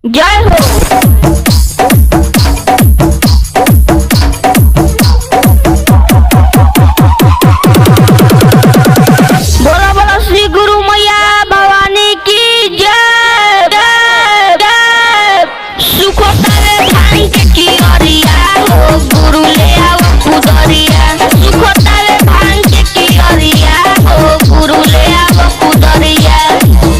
जय हो। बोला बोला श्री गुरु मैया भवानी की जय जय जय। सुखो तारे भाई के कियरिया हो गुरु ले आओ कुदरिया। सुखो तारे भाई के कियरिया हो गुरु ले आओ कुदरिया।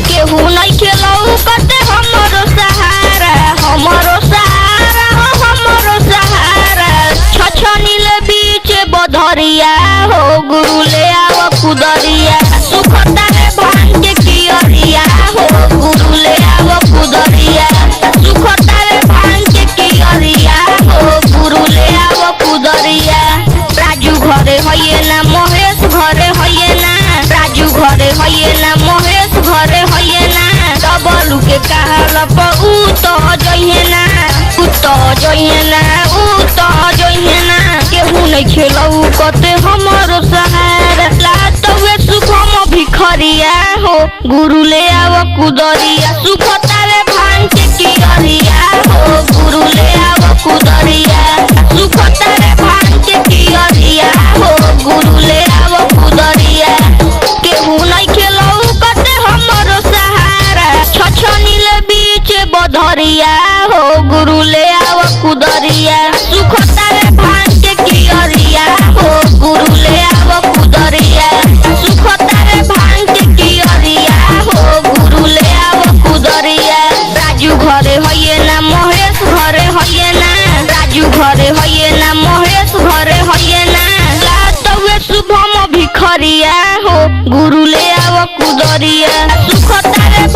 केहू नहीं खेलऊ कते हमरो सहारा हमरो सहारा हो हमरो सहारा। छछनील बीच बधरिया हो गुरु ले आओ कुदरिया। सुखो तारे भाई के कियरिया हो गुरु ले आओ कुदरिया। सुखो तारे भाई के कियरिया हो गुरु ले आओ कुदरिया। राजू घरे होइए ना महेश घरे होइए ना। राजू घरे होइए ना महेश घरे होइए ना। डबलू के कहल पर ऊ तो जइहे ना ऊ तो जइहे ना ऊ तो जइहे ना। केहू नहीं खेलऊ कते हमरो सहारा। लातवे सुखम भिखरिया हो गुरु ले आओ कुदरिया। सुखो तारे भाई के कियरिया हो गुरु ले आओ कुदरिया। सुखो तारे भाई के कियरिया हो गुरु ले आओ कुदरिया। केहू नहीं खेलऊ कते हमरो सहारा। छछनील बीच बधरिया हो गुरु ले आओ कुदरिया। सुखो तारे भाई के कियरिया हो गुरु ले आओ कुदरिया। सुखो तारे भाई के कियरिया हो गुरु ले आओ कुदरिया। राजू घरे होइए ना महेश घरे होइए ना। राजू घरे होइए ना महेश घरे होइए ना। लातवे शुभम भिखरिया हो गुरु ले आओ कुदरिया। सुखो तारे